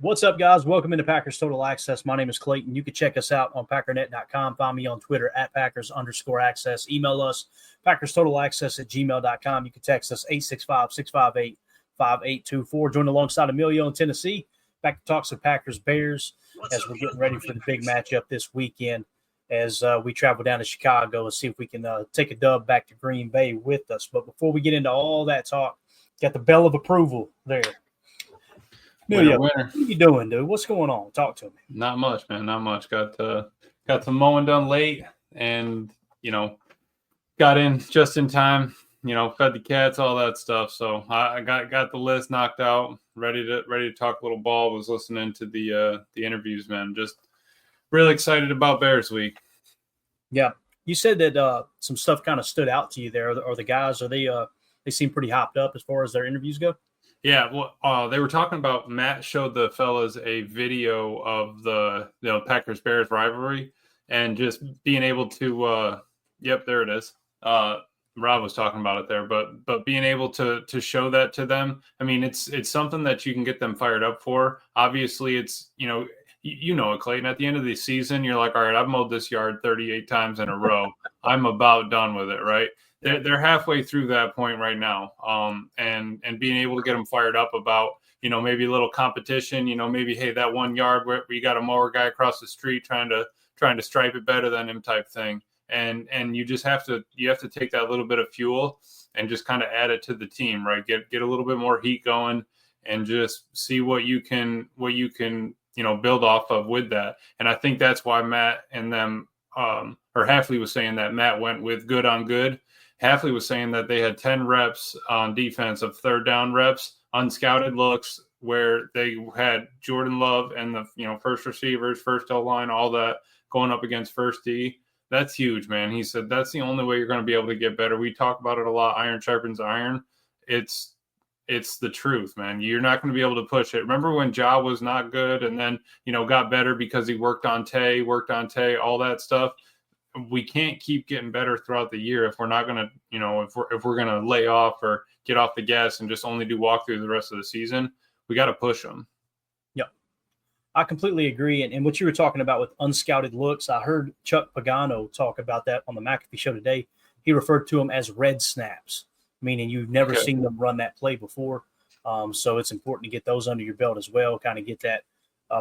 What's up, guys? Welcome into Packers Total Access. My name is Clayton. You can check us out on packernet.com. Find me on Twitter at Packers_access. Email us, PackersTotalAccess@gmail.com. You can text us 865-658-5824. Join alongside Emilio in Tennessee. Back to talk some Packers Bears as we're getting ready for the big matchup this weekend as we travel down to Chicago and see if we can take a dub back to Green Bay with us. But before we get into all that talk, got the bell of approval there. Emilio, what are you doing, dude? What's going on? Talk to me. Not much, man. Not much. Got some mowing done late, and got in just in time. Fed the cats, all that stuff. So I got the list knocked out, ready to talk a little ball. Was listening to the interviews, man. Just really excited about Bears week. Yeah, you said that some stuff kind of stood out to you there. Or the guys, they seem pretty hopped up as far as their interviews go. Yeah, well, they were talking about Matt showed the fellas a video of the Packers-Bears rivalry and just being able to yep, there it is. Rob was talking about it there, but being able to show that to them, I mean, it's something that you can get them fired up for. Obviously, it's it, Clayton. At the end of the season, you're like, all right, I've mowed this yard 38 times in a row. I'm about done with it, right? They're halfway through that point right now, and being able to get them fired up about maybe a little competition, maybe hey, that 1 yard where you got a mower guy across the street trying to stripe it better than him type thing, and you just have to take that little bit of fuel and just kind of add it to the team, right? Get a little bit more heat going and just see what you can build off of with that, and I think that's why Matt and them or Hafley was saying that Matt went with good on good. Hafley was saying that they had 10 reps on defense of third down reps, unscouted looks, where they had Jordan Love and the first receivers, first O-line, all that going up against first D. That's huge, man. He said that's the only way you're going to be able to get better. We talk about it a lot. Iron sharpens iron. It's the truth, man. You're not going to be able to push it. Remember when Ja was not good and then got better because he worked on Tay, all that stuff. We can't keep getting better throughout the year if we're not going to, if we're going to lay off or get off the gas and just only do walkthrough the rest of the season. We got to push them. Yeah, I completely agree. And what you were talking about with unscouted looks, I heard Chuck Pagano talk about that on the McAfee show today. He referred to them as red snaps, meaning you've never seen them run that play before. So it's important to get those under your belt as well, kind of get that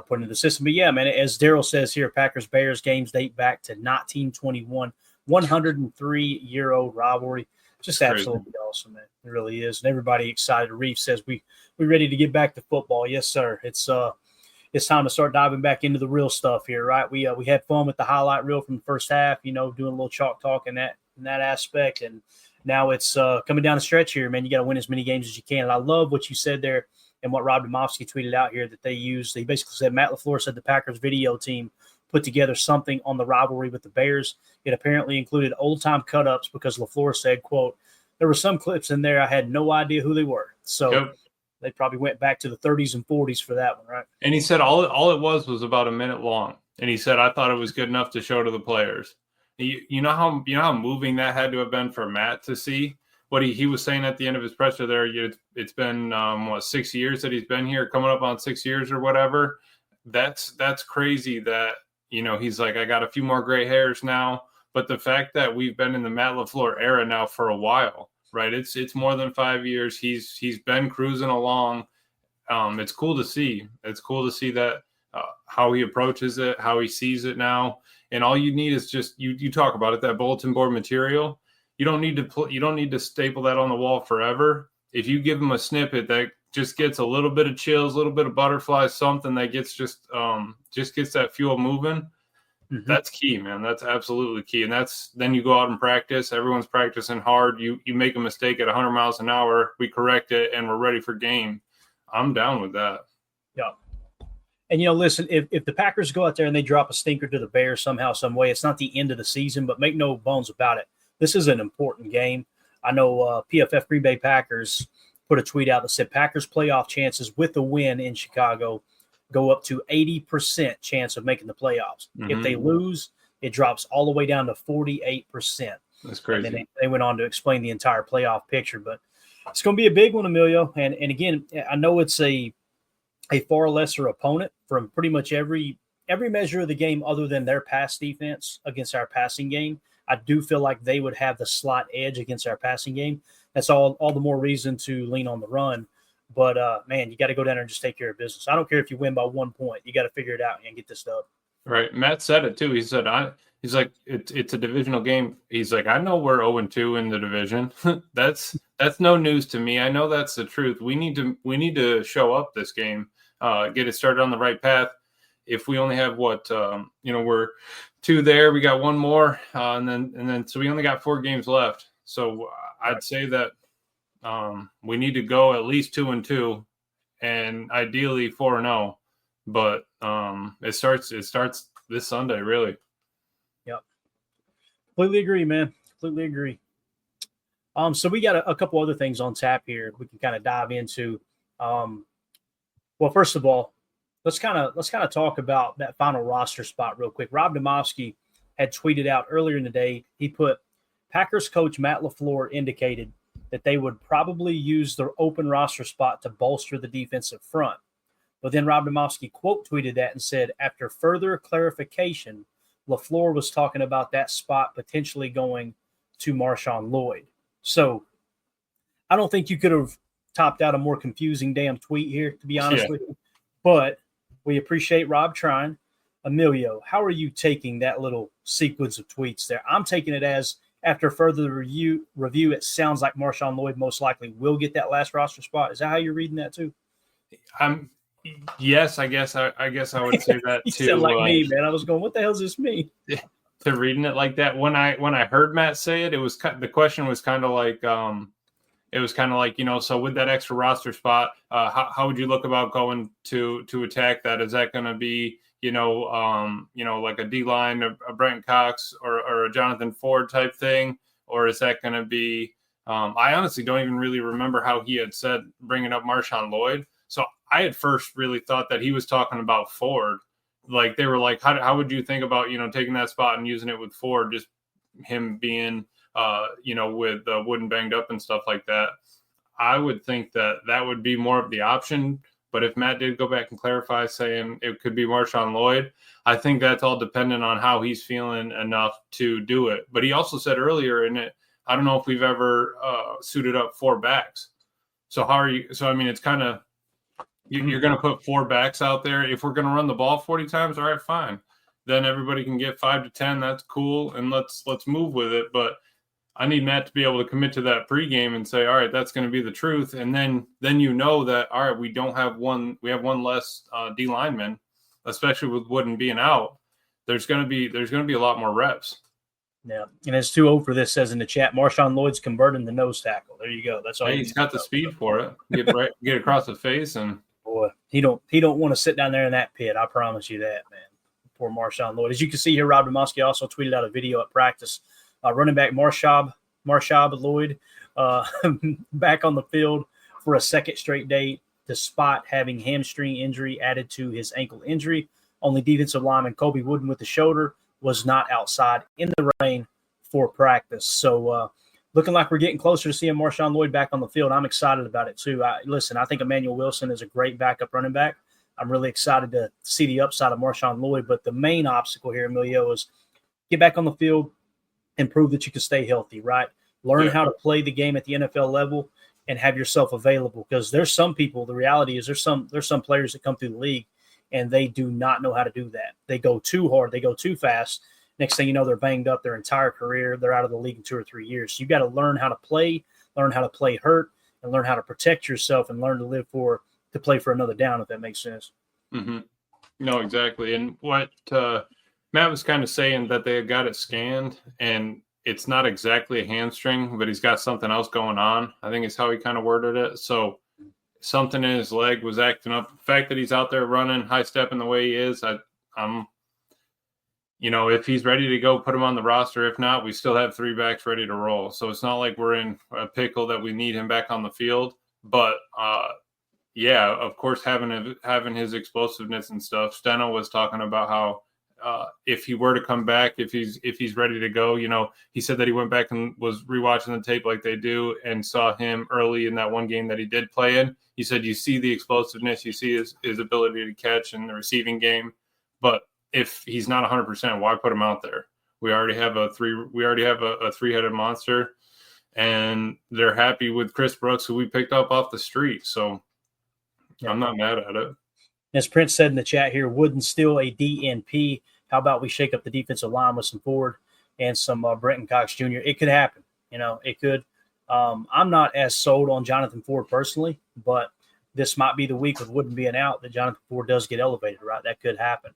put into the system. But yeah, man, as Daryl says here, Packers-Bears games date back to 1921, 103-year-old rivalry. Just absolutely awesome, man. It really is. And everybody excited. Reeve says we're ready to get back to football. Yes, sir. It's time to start diving back into the real stuff here, right? We had fun with the highlight reel from the first half, doing a little chalk talk in that aspect. And now it's coming down the stretch here, man. You got to win as many games as you can. And I love what you said there. And what Rob Demovsky tweeted out here that they used, he basically said Matt LaFleur said the Packers video team put together something on the rivalry with the Bears. It apparently included old-time cut-ups because LaFleur said, quote, there were some clips in there I had no idea who they were. So They probably went back to the 30s and 40s for that one, right? And he said all it was about a minute long. And he said, I thought it was good enough to show to the players. You know how moving that had to have been for Matt to see? What he was saying at the end of his presser there, it's been 6 years that he's been here, coming up on 6 years or whatever. That's crazy that he's like, I got a few more gray hairs now, but the fact that we've been in the Matt LaFleur era now for a while, right? It's more than 5 years. He's been cruising along. It's cool to see. It's cool to see that how he approaches it, how he sees it now, and all you need is just you talk about it, that bulletin board material. You don't need to staple that on the wall forever. If you give them a snippet that just gets a little bit of chills, a little bit of butterflies, something that gets just gets that fuel moving, that's key, man. That's absolutely key. And then you go out and practice. Everyone's practicing hard. You make a mistake at 100 miles an hour, we correct it, and we're ready for game. I'm down with that. Yeah. And, listen, if the Packers go out there and they drop a stinker to the Bears somehow, some way, it's not the end of the season, but make no bones about it. This is an important game. I know PFF Green Bay Packers put a tweet out that said Packers playoff chances with the win in Chicago go up to 80% chance of making the playoffs. If they lose, it drops all the way down to 48%. That's crazy. And then they went on to explain the entire playoff picture. But it's going to be a big one, Emilio. And again, I know it's a a far lesser opponent from pretty much every measure of the game other than their pass defense against our passing game. I do feel like they would have the slight edge against our passing game. That's all the more reason to lean on the run. But, man, you got to go down there and just take care of business. I don't care if you win by 1 point. You got to figure it out and get this dub. Right. Matt said it, too. He said, he's like, it's a divisional game. He's like, I know we're 0-2 in the division. That's no news to me. I know that's the truth. We need to show up this game, get it started on the right path. If we only have we're 2 there, we got 1 more, and then so we only got 4 games left. So I'd say that we need to go at least 2-2, and ideally 4-0. But it starts this Sunday, really. Yep, completely agree, man. Completely agree. So we got a couple other things on tap here we can kind of dive into. Well, first of all, let's kind of talk about that final roster spot real quick. Rob Domofsky had tweeted out earlier in the day. He put, Packers coach Matt LaFleur indicated that they would probably use their open roster spot to bolster the defensive front. But then Rob Domofsky quote tweeted that and said, after further clarification, LaFleur was talking about that spot potentially going to Marshawn Lloyd. So I don't think you could have topped out a more confusing damn tweet here, to be honest with you. But we appreciate Rob trying. Emilio, how are you taking that little sequence of tweets there? I'm taking it as, after further review, it sounds like Marshawn Lloyd most likely will get that last roster spot. Is that how you're reading that too? Yes, I guess I would say that you too. Sound like me, man. I was going, what the hell does this mean? To reading it like that, when I heard Matt say it, the question was kind of like, so with that extra roster spot, how would you look about going to attack that? Is that going to be like a D line, a Brent Cox or a Jonathan Ford type thing, or is that going to be? I honestly don't even really remember how he had said bringing up Marshawn Lloyd. So I had first really thought that he was talking about Ford. Like they were like, how would you think about, taking that spot and using it with Ford, just him being, with Wood and banged up and stuff like that. I would think that would be more of the option. But if Matt did go back and clarify saying it could be Marshawn Lloyd, I think that's all dependent on how he's feeling enough to do it. But he also said earlier in it, I don't know if we've ever suited up 4 backs. So how are you? So, I mean, it's kind of, you're going to put 4 backs out there. If we're going to run the ball 40 times, all right, fine. Then everybody can get 5 to 10. That's cool. And let's move with it. But I need Matt to be able to commit to that pregame and say, all right, that's going to be the truth. And then that, all right, we have one less D lineman, especially with Wooden being out. There's going to be a lot more reps. Yeah, and it's too old for this, says in the chat. Marshawn Lloyd's converting the nose tackle. There you go. That's all. Hey, he's got the speed for it. Get across the face, and boy, he don't want to sit down there in that pit. I promise you that, man. Poor Marshawn Lloyd. As you can see here, Rob Domofsky also tweeted out a video at practice. Running back Marshawn Lloyd back on the field for a second straight day, despite having hamstring injury added to his ankle injury. Only defensive lineman Kobe Wooden with the shoulder was not outside in the rain for practice. So looking like we're getting closer to seeing Marshawn Lloyd back on the field. I'm excited about it too. I think Emmanuel Wilson is a great backup running back. I'm really excited to see the upside of Marshawn Lloyd. But the main obstacle here, Emilio, is get back on the field and prove that you can stay healthy, right? Learn how to play the game at the NFL level and have yourself available, because there's some people, the reality is there's some players that come through the league and they do not know how to do that. They go too hard. They go too fast. Next thing you know, they're banged up their entire career. They're out of the league in 2 or 3 years. So you got to learn how to play hurt, and learn how to protect yourself and learn to play for another down, if that makes sense. Mm-hmm. No, exactly. And what Matt was kind of saying, that they had got it scanned, and it's not exactly a hamstring, but he's got something else going on, I think is how he kind of worded it. So something in his leg was acting up. The fact that he's out there running, high stepping the way he is, I'm if he's ready to go, put him on the roster. If not, we still have 3 backs ready to roll. So it's not like we're in a pickle that we need him back on the field. But of course, having his explosiveness and stuff. Steno was talking about how if he were to come back, if he's ready to go. He said that he went back and was rewatching the tape like they do and saw him early in that one game that he did play in. He said you see the explosiveness, you see his ability to catch in the receiving game, but if he's not 100%, why put him out there? We already have a three-headed monster, and they're happy with Chris Brooks, who we picked up off the street. So I'm not mad at it. As Prince said in the chat here, Wooden still a DNP. How about we shake up the defensive line with some Ford and some Brenton Cox Jr.? It could happen. It could. I'm not as sold on Jonathan Ford personally, but this might be the week with Wooden being out that Jonathan Ford does get elevated, right? That could happen.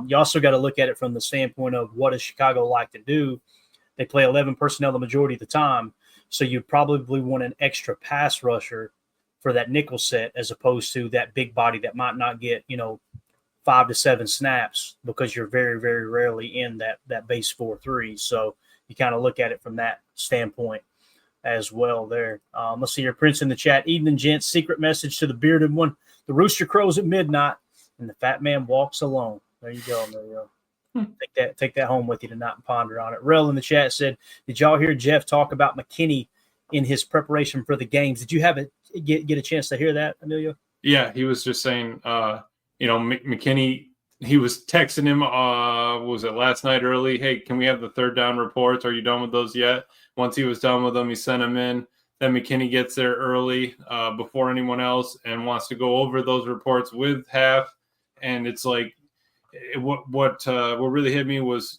You also got to look at it from the standpoint of what does Chicago like to do? They play 11 personnel the majority of the time, so you probably want an extra pass rusher for that nickel set as opposed to that big body that might not get, 5 to 7 snaps because you're very, very rarely in that base 4-3. So you kind of look at it from that standpoint as well there. Let's see your Prince in the chat. Evening, gents. Secret message to the bearded one. The rooster crows at midnight and the fat man walks alone. There you go. There you go. Take that home with you tonight and ponder on it. Rel in the chat said, did y'all hear Jeff talk about McKinney in his preparation for the games? Did you have get a chance to hear that, Emilio? Yeah, he was just saying, McKinney, he was texting him, was it last night early? Hey, can we have the third down reports? Are you done with those yet? Once he was done with them, he sent them in. Then McKinney gets there early before anyone else and wants to go over those reports with Half. And it's like, what really hit me was,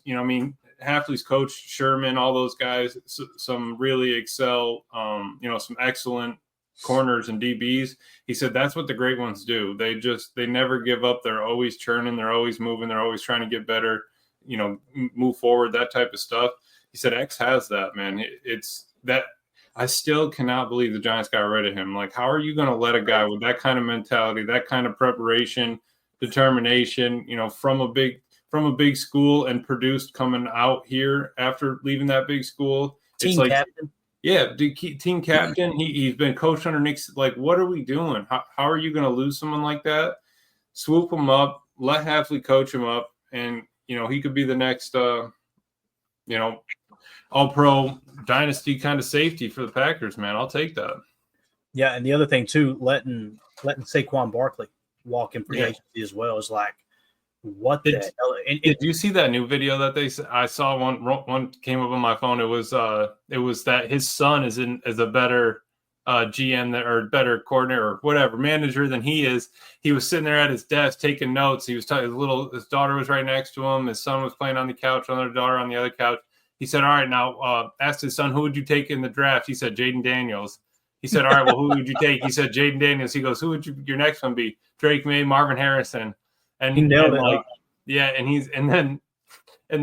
Hafley's coach, Sherman, all those guys, some really excel, some excellent corners and DBs. He said that's what the great ones do. They never give up. They're always churning. They're always moving. They're always trying to get better, move forward, that type of stuff. He said X has that, man. It's that I still cannot believe the Giants got rid of him. Like, how are you going to let a guy with that kind of mentality, that kind of preparation, determination, from a big school and produced coming out here after leaving that big school? Team captain. Yeah, team captain. He's been coached under Nick. Like, what are we doing? How are you going to lose someone like that? Swoop him up, let Hafley coach him up, and he could be the next, all-pro dynasty kind of safety for the Packers. Man, I'll take that. Yeah, and the other thing too, letting Saquon Barkley walk in free agency as well is like, what the hell? Did you see that new video that I saw one came up on my phone? It was that his son is a better GM or better coordinator or whatever manager than he is. He was sitting there at his desk taking notes. He was his daughter was right next to him. His son was playing on the couch, another daughter on the other couch. He said, all right, now asked his son, who would you take in the draft? He said, Jaden Daniels. He said, all right, well, who would you take? He said, Jaden Daniels. He goes, who would your next one be? Drake May, Marvin Harrison. And he nailed it. Like, yeah, and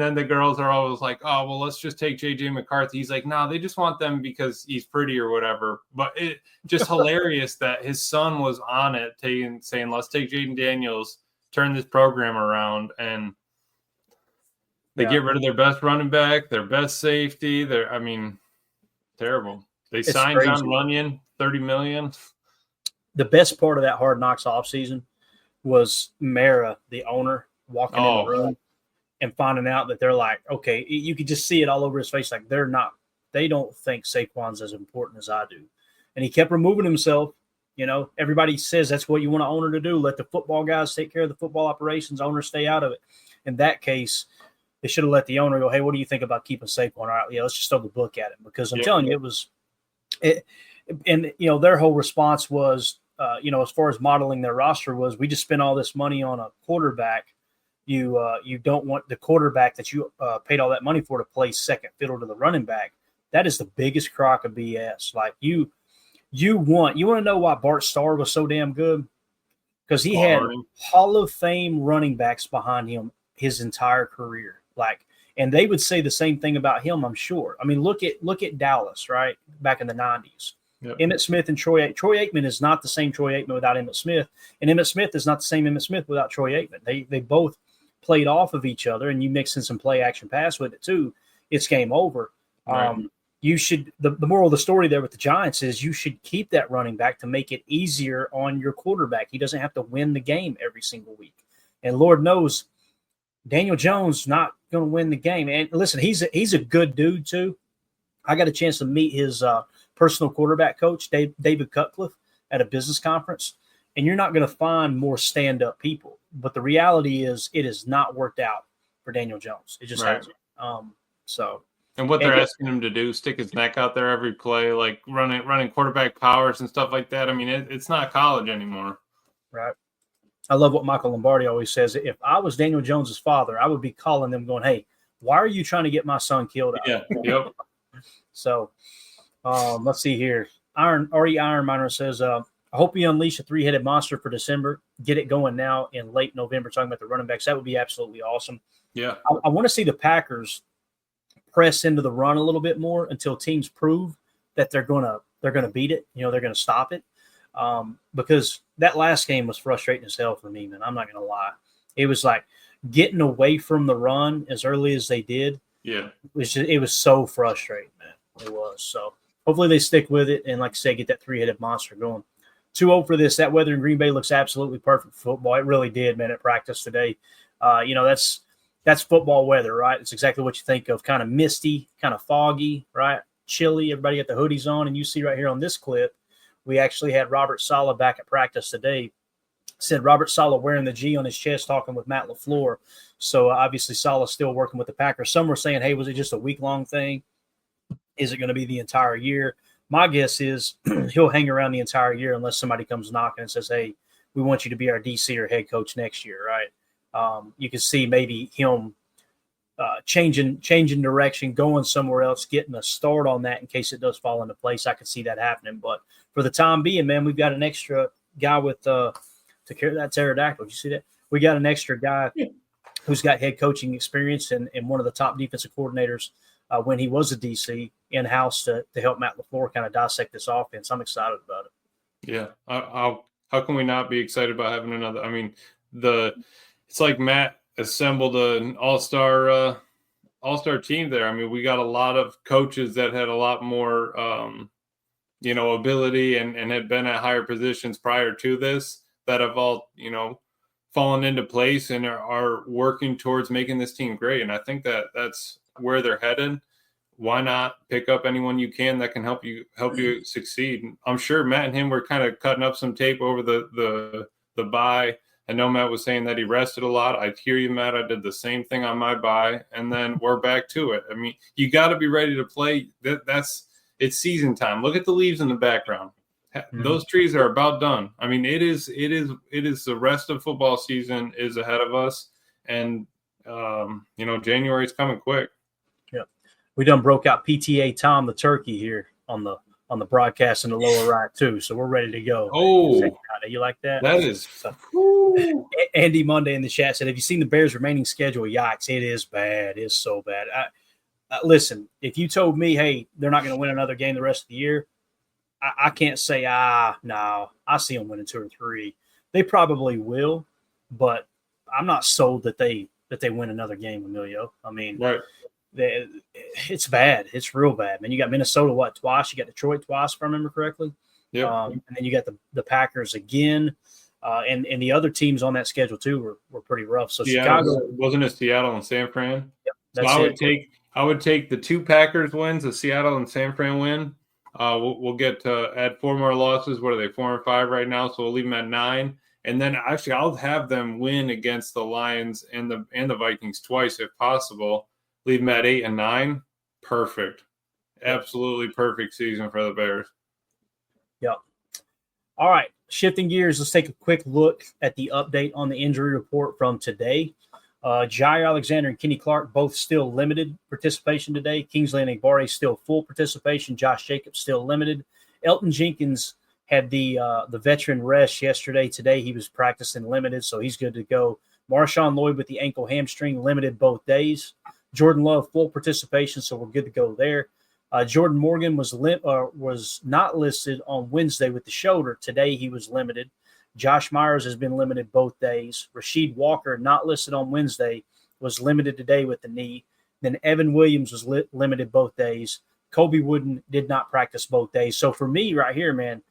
then the girls are always like, oh, well, let's just take JJ McCarthy. He's like, no, they just want them because he's pretty or whatever. But it just hilarious that his son was on it, saying, let's take Jaden Daniels, turn this program around, and they get rid of their best running back, their best safety. Terrible. They signed John Runyon, $30 million. The best part of that Hard Knocks offseason was Mara, the owner, walking in the room and finding out that they're like, okay, you could just see it all over his face. Like they don't think Saquon's as important as I do. And he kept removing himself. Everybody says that's what you want an owner to do. Let the football guys take care of the football operations. Owner stay out of it. In that case, they should have let the owner go, hey, what do you think about keeping Saquon? All right, let's just throw the book at him. Because I'm telling you, their whole response was, as far as modeling their roster was, we just spent all this money on a quarterback. You don't want the quarterback that you paid all that money for to play second fiddle to the running back. That is the biggest crock of BS. Like you want to know why Bart Starr was so damn good? Because he had Hall of Fame running backs behind him his entire career. And they would say the same thing about him, I'm sure. I mean, look at Dallas, right? Back in the 90s. Yep. Emmitt Smith and Troy Aikman is not the same Troy Aikman without Emmitt Smith, and Emmitt Smith is not the same Emmitt Smith without Troy Aikman. They both played off of each other, and you mix in some play action pass with it too, it's game over. Right. You should the moral of the story there with the Giants is you should keep that running back to make it easier on your quarterback. He doesn't have to win the game every single week. And Lord knows Daniel Jones not going to win the game. And listen, he's a good dude too. I got a chance to meet his personal quarterback coach, David Cutcliffe, at a business conference. And you're not going to find more stand-up people. But the reality is it has not worked out for Daniel Jones. It just hasn't. And what they're asking him to do, stick his neck out there every play, like running quarterback powers and stuff like that. I mean, it's not college anymore. Right. I love what Michael Lombardi always says. If I was Daniel Jones's father, I would be calling them going, hey, why are you trying to get my son killed out? Yeah. Yep. So let's see here. Iron Miner says, I hope you unleash a 3-headed monster for December. Get it going now in late November, talking about the running backs. That would be absolutely awesome. Yeah. I want to see the Packers press into the run a little bit more until teams prove that they're gonna beat it. They're gonna stop it. Because that last game was frustrating as hell for me, man. I'm not gonna lie. It was like getting away from the run as early as they did. Yeah. It was so frustrating, man. It was. So hopefully they stick with it and, like I say, get that 3-headed monster going. 2-0 for this. That weather in Green Bay looks absolutely perfect for football. It really did, man, at practice today. That's football weather, right? It's exactly what you think of, kind of misty, kind of foggy, right? Chilly. Everybody got the hoodies on. And you see right here on this clip, we actually had Robert Saleh back at practice today. Said Robert Saleh wearing the G on his chest talking with Matt LaFleur. So obviously Saleh's still working with the Packers. Some were saying, hey, was it just a week-long thing? Is it going to be the entire year? My guess is he'll hang around the entire year unless somebody comes knocking and says, hey, we want you to be our DC or head coach next year, right? You can see maybe him changing direction, going somewhere else, getting a start on that in case it does fall into place. I could see that happening. But for the time being, man, we've got an extra guy with to carry that pterodactyl. Did you see that? We got an extra guy who's got head coaching experience and one of the top defensive coordinators when he was a DC in-house to help Matt LaFleur kind of dissect this offense. I'm excited about it. Yeah. How can we not be excited about having another? I mean, it's like Matt assembled an all-star team there. I mean, we got a lot of coaches that had a lot more, ability and had been at higher positions prior to this that have all, fallen into place and are working towards making this team great. And I think that's where they're headed. Why not pick up anyone you can that can help you succeed? I'm sure Matt and him were kind of cutting up some tape over the bye. I know Matt was saying that he rested a lot. I hear you, Matt. I did the same thing on my bye, and then we're back to it. I mean, you got to be ready to play. It's season time. Look at the leaves in the background. Mm-hmm. Those trees are about done. I mean, it is the rest of football season is ahead of us, and January is coming quick. Yeah, we done broke out PTA Tom the turkey here on the broadcast in the lower right too, so we're ready to go. Oh, you like that? That is. Andy Monday in the chat said, "Have you seen the Bears' remaining schedule? Yikes! It is bad. It's so bad." Listen, if you told me, "Hey, they're not going to win another game the rest of the year," I can't say, no. I see them winning 2 or 3. They probably will, but I'm not sold that they win another game, Emilio. I mean, right. It's bad. It's real bad, man. You got Minnesota, twice? You got Detroit twice, if I remember correctly. Yeah. And then you got the Packers again. And the other teams on that schedule, too, were pretty rough. So Chicago. Wasn't it Seattle and San Fran? Yep, so I would take the 2 Packers wins, the Seattle and San Fran win. We'll get to add 4 more losses. What are they, 4 and 5 right now? So we'll leave them at 9. And then actually I'll have them win against the Lions and the Vikings twice if possible. Leave them at 8 and 9. Perfect. Absolutely perfect season for the Bears. Yep. All right. Shifting gears, let's take a quick look at the update on the injury report from today. Jair Alexander and Kenny Clark both still limited participation today. Kingsley Enagbare still full participation. Josh Jacobs still limited. Elton Jenkins had the veteran rest yesterday. Today he was practicing limited, so he's good to go. Marshawn Lloyd with the ankle hamstring limited both days. Jordan Love full participation, so we're good to go there. Jordan Morgan was not listed on Wednesday with the shoulder. Today he was limited. Josh Myers has been limited both days. Rasheed Walker, not listed on Wednesday, was limited today with the knee. Then Evan Williams was limited both days. Kobe Wooden did not practice both days. So for me right here, man,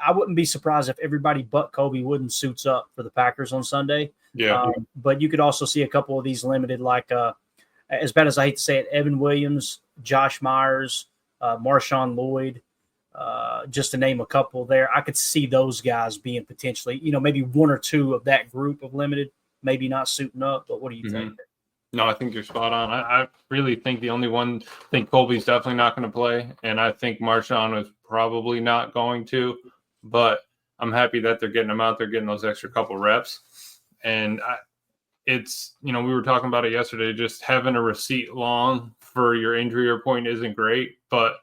I wouldn't be surprised if everybody but Kobe Wooden suits up for the Packers on Sunday. Yeah. But you could also see a couple of these limited, like as bad as I hate to say it, Evan Williams, Josh Myers, Marshawn Lloyd, just to name a couple there. I could see those guys being potentially, maybe one or two of that group of limited, maybe not suiting up. But what do you think? No, I think you're spot on. I really think the only one, I think Colby's definitely not going to play, and I think Marshawn is probably not going to, but I'm happy that they're getting him out there, getting those extra couple reps. And it's, we were talking about it yesterday, just having a receipt long for your injury report isn't great, but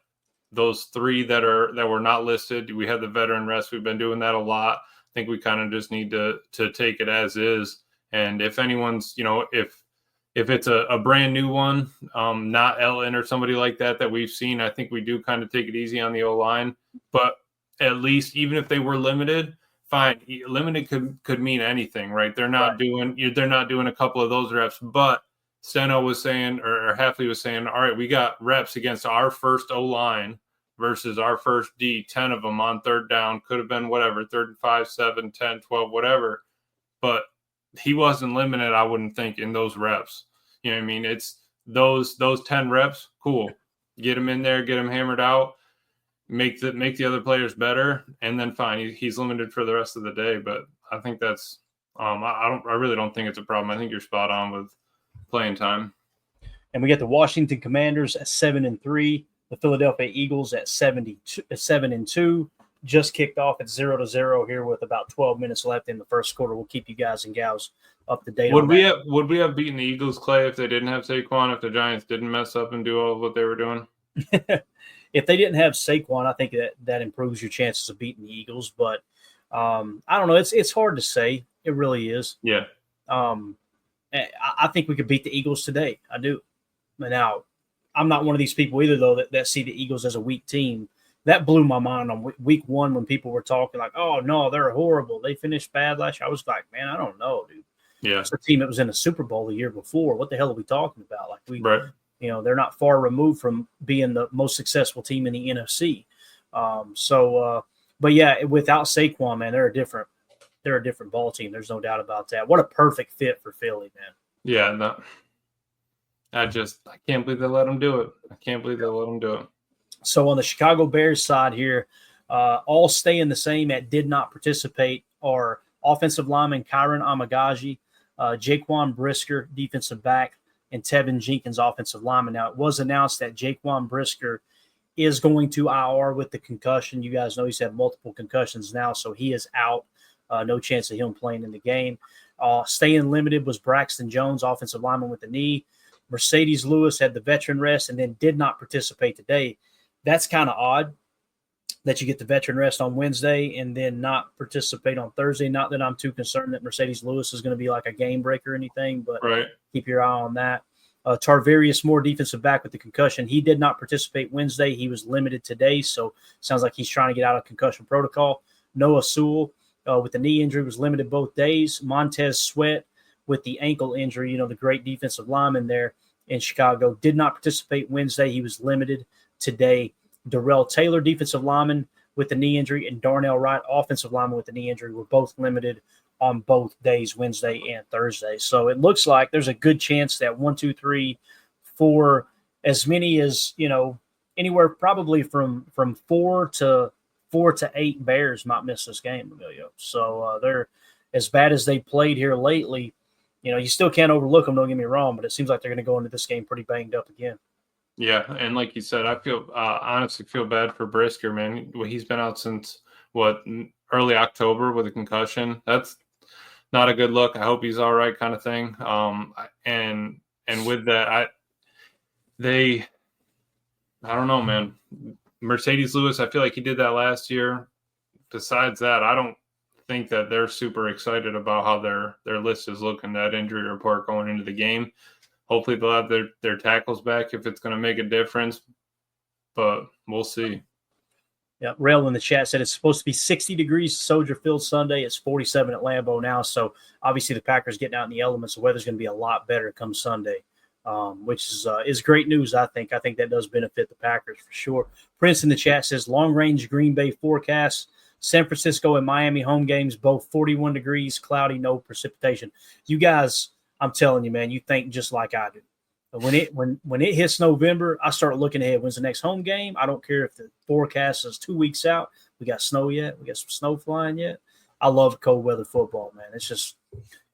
those three that were not listed, we had the veteran rest. We've been doing that a lot. I think we kind of just need to take it as is. And if anyone's, if it's a brand new one, not Ellen or somebody like that we've seen, I think we do kind of take it easy on the O-line. But at least even if they were limited, fine. Limited could mean anything, right? They're not doing a couple of those reps. But Steno was saying, or Hafley was saying, all right, we got reps against our first O-line versus our first D, 10 of them on third down. Could have been whatever, 3rd and 5, 7, 10, 12, whatever. But he wasn't limited, I wouldn't think, in those reps. You know what I mean? It's those 10 reps, cool. Get him in there, get him hammered out, make the other players better, and then fine. He's limited for the rest of the day. But I think that's I really don't think it's a problem. I think you're spot on with playing time. And we get the Washington Commanders at 7-3, the Philadelphia Eagles at 7-2. Just kicked off at 0-0 here with about 12 minutes left in the first quarter. We'll keep you guys and gals up to date. Would we have beaten the Eagles, Clay, if they didn't have Saquon? If the Giants didn't mess up and do all of what they were doing? If they didn't have Saquon, I think that improves your chances of beating the Eagles. But I don't know. It's hard to say. It really is. Yeah. I think we could beat the Eagles today. I do. Now, I'm not one of these people either, though, that see the Eagles as a weak team. That blew my mind on week one when people were talking like, oh, no, they're horrible. They finished bad last year. I was like, man, I don't know, dude. Yeah. It's a team that was in the Super Bowl the year before. What the hell are we talking about? Like right. They're not far removed from being the most successful team in the NFC. But yeah, without Saquon, man, they're a different ball team. There's no doubt about that. What a perfect fit for Philly, man. Yeah. No. I can't believe they let them do it. So on the Chicago Bears side here, all staying the same at did not participate are offensive lineman Kyron Amagaji, Jaquan Brisker, defensive back, and Tevin Jenkins, offensive lineman. Now, it was announced that Jaquan Brisker is going to IR with the concussion. You guys know he's had multiple concussions now, so he is out. No chance of him playing in the game. Staying limited was Braxton Jones, offensive lineman with the knee. Mercedes Lewis had the veteran rest and then did not participate today. That's kind of odd that you get the veteran rest on Wednesday and then not participate on Thursday. Not that I'm too concerned that Mercedes Lewis is going to be like a game breaker or anything, but keep your eye on that. Tarvarius Moore, defensive back with the concussion. He did not participate Wednesday. He was limited today, so sounds like he's trying to get out of concussion protocol. Noah Sewell with the knee injury was limited both days. Montez Sweat with the ankle injury, the great defensive lineman there in Chicago, did not participate Wednesday. He was limited today. Darrell Taylor, defensive lineman with the knee injury, and Darnell Wright, offensive lineman with the knee injury, were both limited on both days, Wednesday and Thursday. So it looks like there's a good chance that 1, 2, 3, 4, as many as, anywhere probably from 4 to 8 Bears might miss this game, Emilio. So they're as bad as they played here lately. You still can't overlook them, don't get me wrong, but it seems like they're going to go into this game pretty banged up again. Yeah, and like you said, I honestly feel bad for Brisker, man. He's been out since early October with a concussion. That's not a good look. I hope he's all right, kind of thing. And with that, I don't know, man. Mercedes Lewis, I feel like he did that last year. Besides that, I don't think that they're super excited about how their list is looking, that injury report going into the game. Hopefully they'll have their tackles back if it's going to make a difference, but we'll see. Yeah, Rail in the chat said it's supposed to be 60 degrees Soldier Field Sunday. It's 47 at Lambeau now, so obviously the Packers getting out in the elements. The weather's going to be a lot better come Sunday, which is great news, I think. I think that does benefit the Packers for sure. Prince in the chat says long-range Green Bay forecast. San Francisco and Miami home games, both 41 degrees, cloudy, no precipitation. You guys, I'm telling you, man, you think just like I do. When it hits November, I start looking ahead. When's the next home game? I don't care if the forecast is 2 weeks out. We got snow yet? We got some snow flying yet? I love cold weather football, man.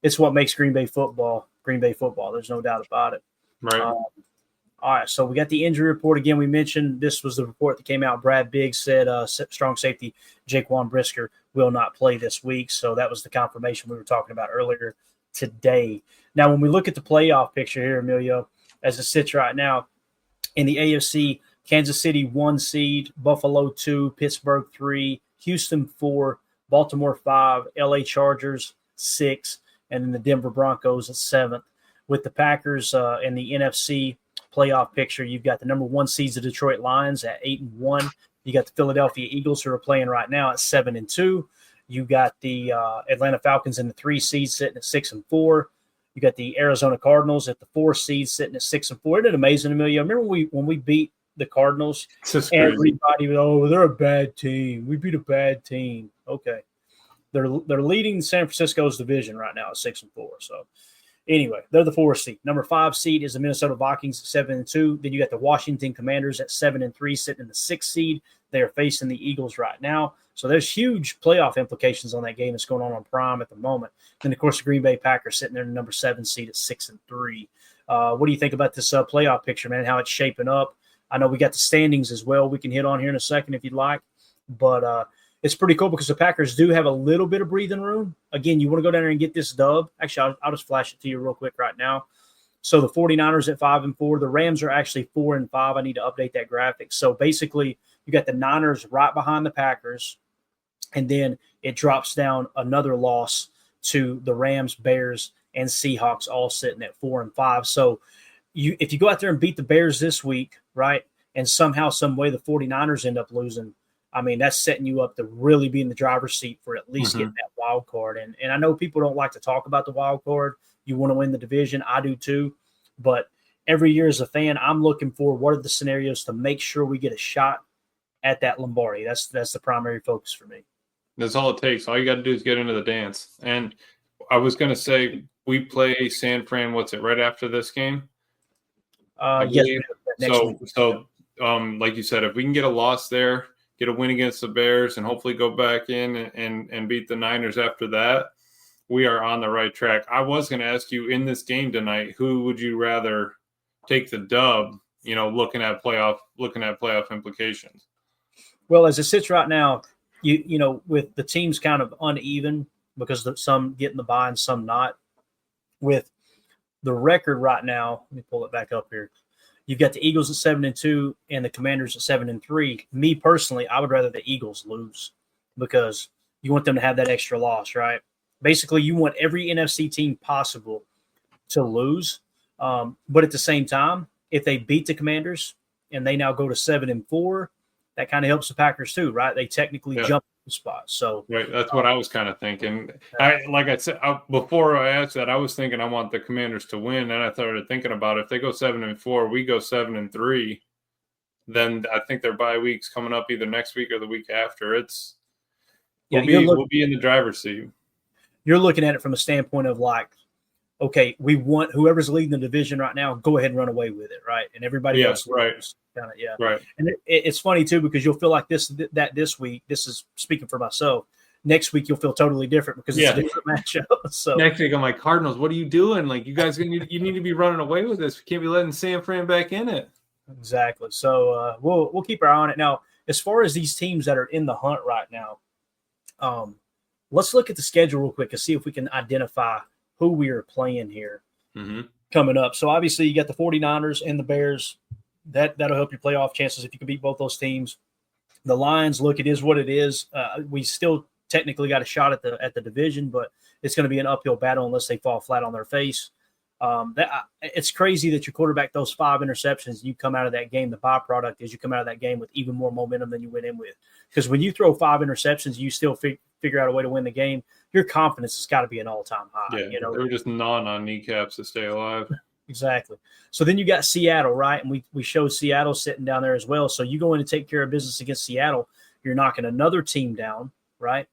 It's what makes Green Bay football. There's no doubt about it. Right. All right, so we got the injury report. Again, we mentioned this was the report that came out. Brad Biggs said strong safety Jaquan Brisker will not play this week. So that was the confirmation we were talking about earlier today. Now, when we look at the playoff picture here, Emilio, as it sits right now, in the AFC, Kansas City 1 seed, Buffalo 2, Pittsburgh 3, Houston 4, Baltimore 5, LA Chargers 6, and then the Denver Broncos at 7th. With the Packers in the NFC playoff picture, you've got the number 1 seeds, the Detroit Lions at 8-1. You got the Philadelphia Eagles, who are playing right now, at 7-2. You got the Atlanta Falcons in the 3 seed sitting at 6-4. You got the Arizona Cardinals at the 4 seed sitting at 6-4. Isn't it amazing, Emilio? Remember when we beat the Cardinals? Everybody was, oh, they're a bad team. We beat a bad team. Okay. They're leading San Francisco's division right now at 6-4. So anyway, they're the 4 seed. Number 5 seed is the Minnesota Vikings at 7-2. Then you got the Washington Commanders at 7-3, sitting in the 6th seed. They are facing the Eagles right now. So there's huge playoff implications on that game that's going on Prime at the moment. Then, of course, the Green Bay Packers sitting there in the number 7 seed at 6-3. What do you think about this playoff picture, man, how it's shaping up? I know we got the standings as well we can hit on here in a second if you'd like. But it's pretty cool because the Packers do have a little bit of breathing room. Again, you want to go down there and get this dub. Actually, I'll just flash it to you real quick right now. So the 49ers at 5-4. The Rams are actually 4-5. I need to update that graphic. So basically, you got the Niners right behind the Packers, and then it drops down another loss to the Rams, Bears, and Seahawks, all sitting at 4-5. So if you go out there and beat the Bears this week, right, and somehow, some way the 49ers end up losing, I mean, that's setting you up to really be in the driver's seat for at least getting that wild card. And I know people don't like to talk about the wild card. You want to win the division. I do too. But every year as a fan, I'm looking for what are the scenarios to make sure we get a shot at that Lombardi. That's the primary focus for me. That's all it takes. All you got to do is get into the dance. And I was going to say, we play San Fran, right after this game? Yes. So, like you said, if we can get a loss there, get a win against the Bears, and hopefully go back in and beat the Niners after that, we are on the right track. I was going to ask you, in this game tonight, who would you rather take the dub, looking at playoff implications? Well, as it sits right now, you know, with the teams kind of uneven because some getting the bye and some not, with the record right now, let me pull it back up here. You've got the Eagles at 7-2 and the Commanders at 7-3. Me personally, I would rather the Eagles lose because you want them to have that extra loss, right? Basically, you want every NFC team possible to lose. But at the same time, if they beat the Commanders and they now go to 7-4, that kind of helps the Packers too, right? They technically jump the spot. So right, that's what I was kind of thinking. Like I said before I asked that, I was thinking I want the Commanders to win, and I started thinking about if they go 7-4, we go 7-3, then I think their bye week's coming up either next week or the week after. We'll be in the driver's seat. You're looking at it from a standpoint of like, okay, we want whoever's leading the division right now, go ahead and run away with it, right? And everybody else, right? Right. And it's funny too because you'll feel like this week. This is speaking for myself. Next week you'll feel totally different because it's a different matchup. So next week I'm like, Cardinals, what are you doing? Like, you guys you need to be running away with this. We can't be letting San Fran back in it. Exactly. So we'll keep our eye on it. Now, as far as these teams that are in the hunt right now, let's look at the schedule real quick and see if we can identify who we are playing here coming up. So obviously you got the 49ers and the Bears. That'll help your playoff chances if you can beat both those teams. The Lions, look, it is what it is. We still technically got a shot at the division, but it's going to be an uphill battle unless they fall flat on their face. It's crazy that your quarterback throws 5 interceptions. You come out of that game. The byproduct is you come out of that game with even more momentum than you went in with. Because when you throw 5 interceptions, you still figure out a way to win the game. Your confidence has got to be an all-time high. Yeah, they were just gnawing on kneecaps to stay alive. Exactly. So then you got Seattle, right? And we showed Seattle sitting down there as well. So you go in to take care of business against Seattle. You're knocking another team down right?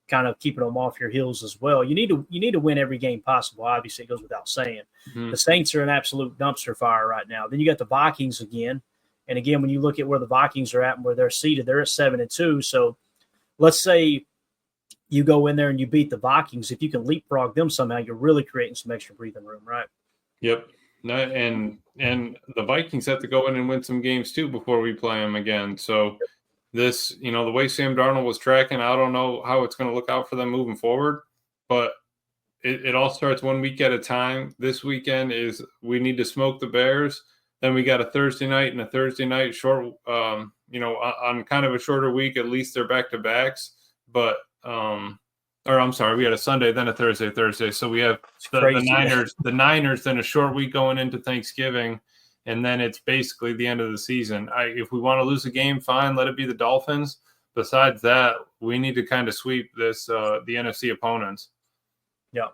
Kind of keeping them off your heels as well. You need to win every game possible. Obviously, it goes without saying. Mm-hmm. The Saints are an absolute dumpster fire right now. Then you got the Vikings again, and again, when you look at where the Vikings are at and where they're seated, they're at 7-2. So let's say you go in there and you beat the Vikings. If you can leapfrog them somehow, you're really creating some extra breathing room, right? Yep. No, and the Vikings have to go in and win some games too before we play them again. So this, the way Sam Darnold was tracking, I don't know how it's going to look out for them moving forward, but it all starts 1 week at a time. This weekend is we need to smoke the Bears. Then we got a Thursday night and a Thursday night short, on kind of a shorter week. At least they're back to backs, but or I'm sorry, we had a Sunday, then a Thursday. So we have the Niners, then a short week going into Thanksgiving, and then it's basically the end of the season. If we want to lose a game, fine, let it be the Dolphins. Besides that, we need to kind of sweep the NFC opponents. Yeah,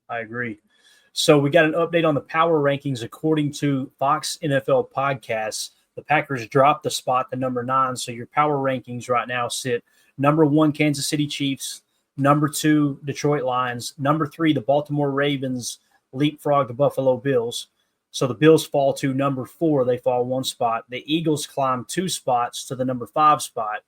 I agree. So we got an update on the power rankings according to Fox NFL Podcasts. The Packers dropped the spot to number 9, so your power rankings right now sit number 1, Kansas City Chiefs, number 2, Detroit Lions, number 3, the Baltimore Ravens leapfrog the Buffalo Bills. So the Bills fall to number 4. They fall 1 spot. The Eagles climb 2 spots to the number 5 spot.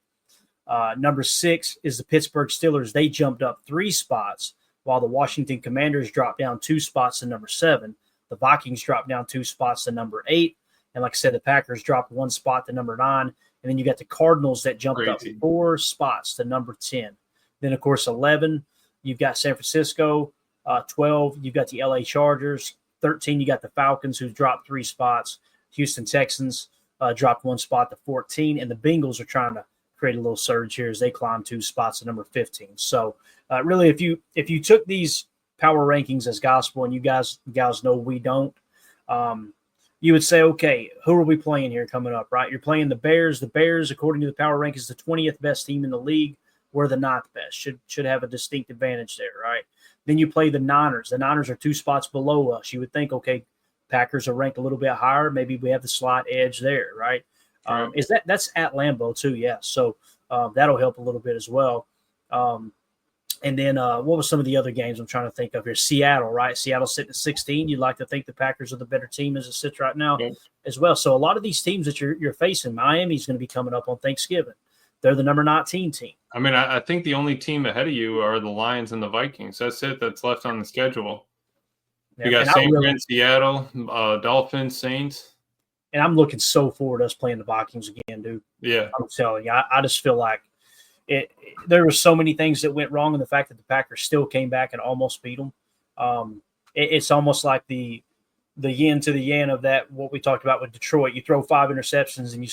Number 6 is the Pittsburgh Steelers. They jumped up 3 spots, while the Washington Commanders dropped down 2 spots to number 7. The Vikings dropped down 2 spots to number 8. And like I said, the Packers dropped 1 spot to number 9. And then you got the Cardinals that jumped up 4 spots to number 10. Then, of course, 11, you've got San Francisco. 12, you've got the LA Chargers. 13, you got the Falcons, who dropped 3 spots. Houston Texans dropped 1 spot to 14. And the Bengals are trying to create a little surge here as they climb 2 spots to number 15. So, really, if you took these power rankings as gospel, and you guys know we don't, you would say, okay, who are we playing here coming up, right? You're playing the Bears. The Bears, according to the power rankings, the 20th best team in the league. We're the 9th best. Should have a distinct advantage there, right? Then you play the Niners. The Niners are 2 spots below us. You would think, okay, Packers are ranked a little bit higher. Maybe we have the slight edge there, right? That's at Lambeau too, yeah. So that'll help a little bit as well. And then what were some of the other games I'm trying to think of here? Seattle, right? Seattle sitting at 16. You'd like to think the Packers are the better team as it sits right now as well. So a lot of these teams that you're facing, Miami's going to be coming up on Thanksgiving. They're the number 19 team. I mean, I think the only team ahead of you are the Lions and the Vikings. That's it. That's left on the schedule. You got St. Fran, Seattle, Dolphins, Saints. And I'm looking so forward to us playing the Vikings again, dude. Yeah. I'm telling you, I just feel like there were so many things that went wrong, and the fact that the Packers still came back and almost beat them. It's almost like the yin to the yang of that, what we talked about with Detroit. You throw 5 interceptions and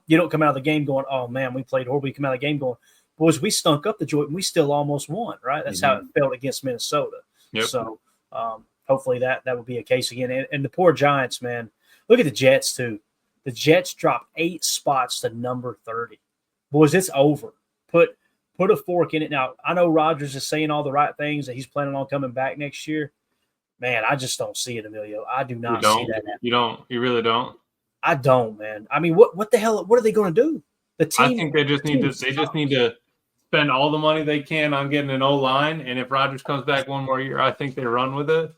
you don't come out of the game going, oh man, we played horrible. You come out of the game going, boys, we stunk up the joint and we still almost won, right? That's how it felt against Minnesota. Yep. So hopefully that will be a case again. And the poor Giants, man, look at the Jets too. The Jets dropped 8 spots to number 30. Boys, it's over. Put a fork in it. Now, I know Rodgers is saying all the right things, that he's planning on coming back next year. Man, I just don't see it, Emilio. I do not see that happening. You don't? You really don't? I don't, man. I mean, what the hell? What are they going to do? The team. I think they just need to spend all the money they can on getting an O-line, and if Rodgers comes back one more year, I think they run with it.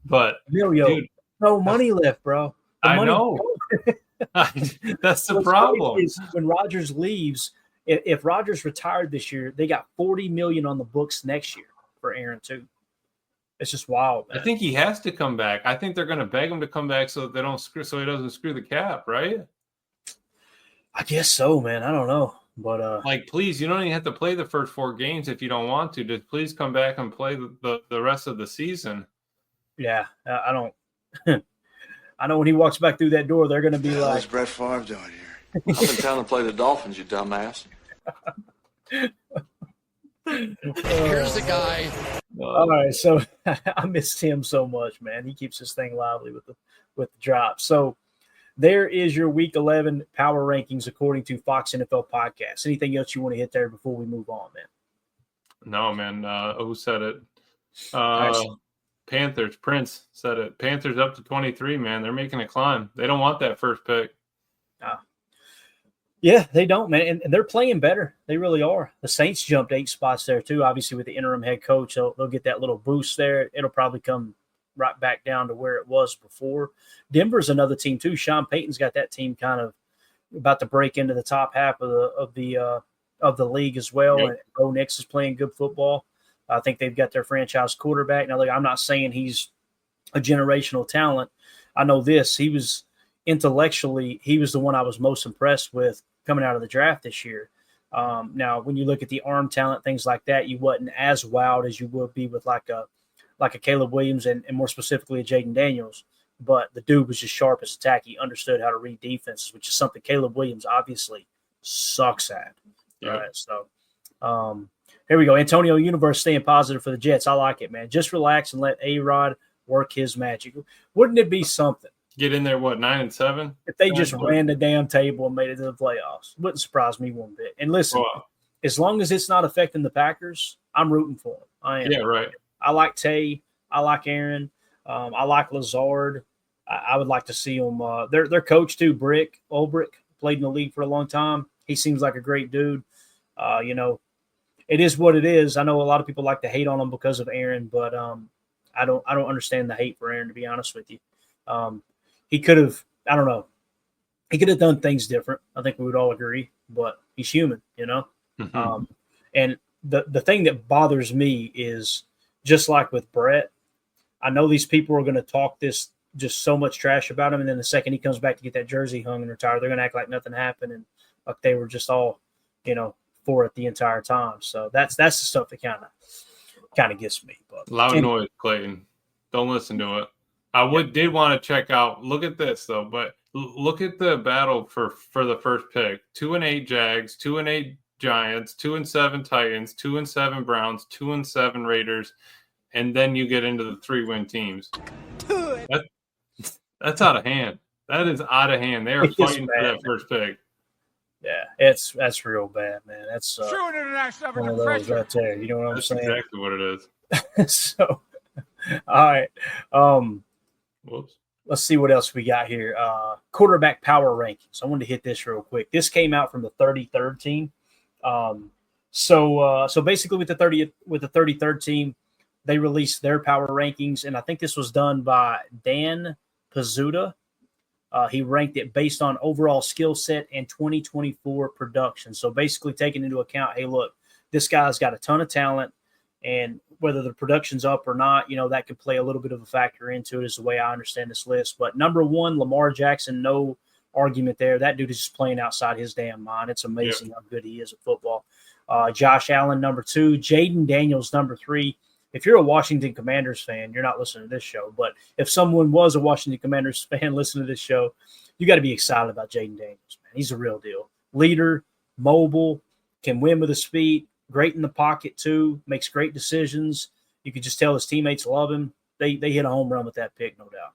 But Emilio, dude, no money left, bro. I know. That's the problem. When Rodgers leaves, if Rodgers retired this year, they got $40 million on the books next year for Aaron too. It's just wild, man. I think he has to come back. I think they're going to beg him to come back so he doesn't screw the cap, right? I guess so, man. I don't know, but please, you don't even have to play the first 4 games if you don't want to. Just please come back and play the rest of the season. Yeah, I don't. I know when he walks back through that door, they're going to be like, "What's Brett Favre doing here?" I've been telling him to play the Dolphins, you dumbass. Here's the guy. All right, so I missed him so much, man. He keeps this thing lively with the drop. So there is your Week 11 power rankings according to Fox NFL Podcast. Anything else you want to hit there before we move on, man? No, man. Who said it? Panthers. Prince said it. Panthers up to 23, man. They're making a climb. They don't want that first pick. Yeah, they don't, man. And they're playing better. They really are. The Saints jumped 8 spots there, too. Obviously, with the interim head coach, they'll get that little boost there. It'll probably come right back down to where it was before. Denver's another team, too. Sean Payton's got that team kind of about to break into the top half of the league as well. Yep. And Bo Nix is playing good football. I think they've got their franchise quarterback. Now, look, I'm not saying he's a generational talent. I know this. He was intellectually, he was the one I was most impressed with coming out of the draft this year. Now, when you look at the arm talent, things like that, you wasn't as wowed as you would be with like a Caleb Williams and more specifically a Jaden Daniels. But the dude was just sharp as a tack. He understood how to read defenses, which is something Caleb Williams obviously sucks at. Yeah. Right. So here we go. Antonio Universe staying positive for the Jets. I like it, man. Just relax and let A-Rod work his magic. Wouldn't it be something? Get in there, 9-7? If they just ran the damn table and made it to the playoffs, wouldn't surprise me one bit. And listen, as long as it's not affecting the Packers, I'm rooting for them. I am. Yeah, right. I like Tay. I like Aaron. I like Lazard. I would like to see them. Their coach too, Brick Ulbrich, played in the league for a long time. He seems like a great dude. It is what it is. I know a lot of people like to hate on him because of Aaron, but I don't understand the hate for Aaron, to be honest with you. He could have, I don't know. He could have done things different. I think we would all agree, but he's human, Mm-hmm. And the thing that bothers me is just like with Brett, I know these people are going to talk this just so much trash about him. And then the second he comes back to get that jersey hung and retire, they're going to act like nothing happened. And like they were just all, for it the entire time. So that's the stuff that kind of gets me. But loud noise, Clayton. Don't listen to it. I did want to check out. Look at this though, but look at the battle for the first pick. 2-8 Jags, 2-8 Giants, 2-7 Titans, 2-7 Browns, 2-7 Raiders, and then you get into the 3-win teams. That's out of hand. That is out of hand. They are fighting for that first pick. Yeah, that's real bad, man. That's one of those right there. You know what I'm saying? That's exactly what it is. So, all right. Whoops. Let's see what else we got here. Quarterback power rankings. I wanted to hit this real quick. This came out from the 33rd team. So basically with the 33rd team, they released their power rankings, and I think this was done by Dan Pizzuta. He ranked it based on overall skill set and 2024 production. So basically taking into account, hey, look, this guy's got a ton of talent, and whether the production's up or not, that could play a little bit of a factor into it is the way I understand this list. But number 1, Lamar Jackson, no argument there. That dude is just playing outside his damn mind. It's amazing how good he is at football. Josh Allen, number 2. Jaden Daniels, number 3. If you're a Washington Commanders fan, you're not listening to this show. But if someone was a Washington Commanders fan listening to this show, you got to be excited about Jaden Daniels, man. He's a real deal. Leader, mobile, can win with his feet, great in the pocket too, makes great decisions. You could just tell his teammates love him. They hit a home run with that pick, no doubt.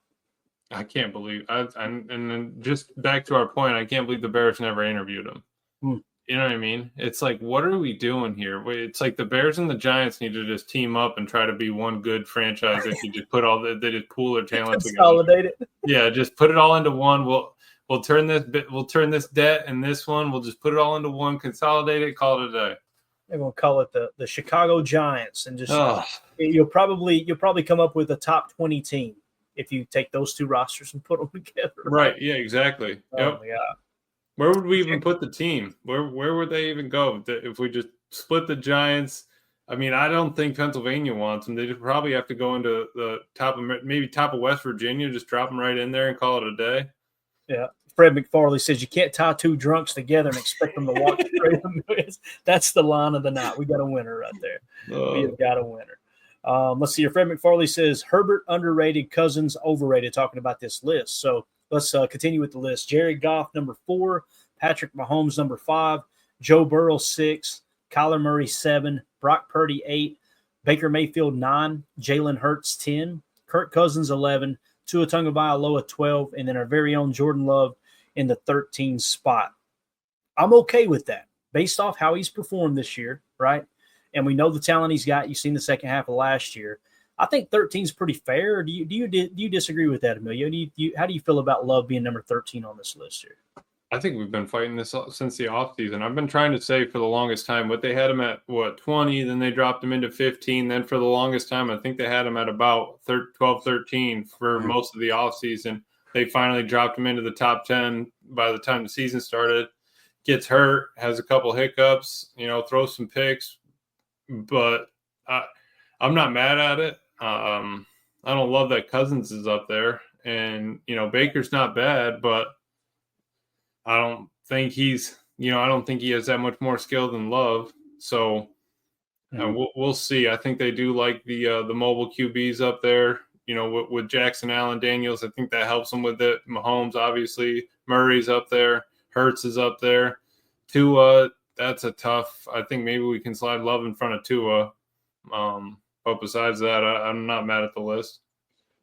I can't believe and then just back to our point, I can't believe the Bears never interviewed him. You know what I mean? It's like, what are we doing here? It's like the Bears and the Giants need to just team up and try to be one good franchise. They can just they just pool their talent together. Consolidate it. Yeah, just put it all into one. We'll turn this debt and this one. We'll just put it all into one, consolidate it, call it a day. They're gonna call it the Chicago Giants, and just you'll probably come up with a top 20 team if you take those two rosters and put them together. Right? Yeah, exactly. Yep. Yeah. Where would we even put the team? Where would they even go if we just split the Giants? I mean, I don't think Pennsylvania wants them. They just probably have to go into the top of West Virginia, just drop them right in there and call it a day. Yeah. Fred McFarley says you can't tie two drunks together and expect them to walk straight. That's the line of the night. We got a winner right there. We have got a winner. Let's see here. Fred McFarley says Herbert underrated, Cousins overrated, talking about this list. So let's continue with the list. Jared Goff, number 4. Patrick Mahomes, number 5. Joe Burrow, 6. Kyler Murray, 7. Brock Purdy, 8. Baker Mayfield, 9. Jalen Hurts, 10. Kirk Cousins, 11. Tua Tagovailoa, 12. And then our very own Jordan Love in the 13th spot. I'm okay with that based off how he's performed this year, right? And we know the talent he's got. You've seen the second half of last year. I think 13 is pretty fair. Do you disagree with that, Emilio? How do you feel about Love being number 13 on this list here? I think we've been fighting this since the offseason. I've been trying to say for the longest time, but they had him at, 20, then they dropped him into 15. Then for the longest time, I think they had him at about 12, 13 for most of the offseason. They finally dropped him into the top 10 by the time the season started. Gets hurt, has a couple hiccups, throws some picks, but I'm not mad at it. I don't love that Cousins is up there, and Baker's not bad, but I don't think he's, I don't think he has that much more skill than Love. So we'll see. I think they do like the mobile QBs up there. With Jackson Allen, Daniels, I think that helps them with it. Mahomes, obviously, Murray's up there. Hurts is up there. Tua, that's a tough. I think maybe we can slide Love in front of Tua. But besides that, I'm not mad at the list.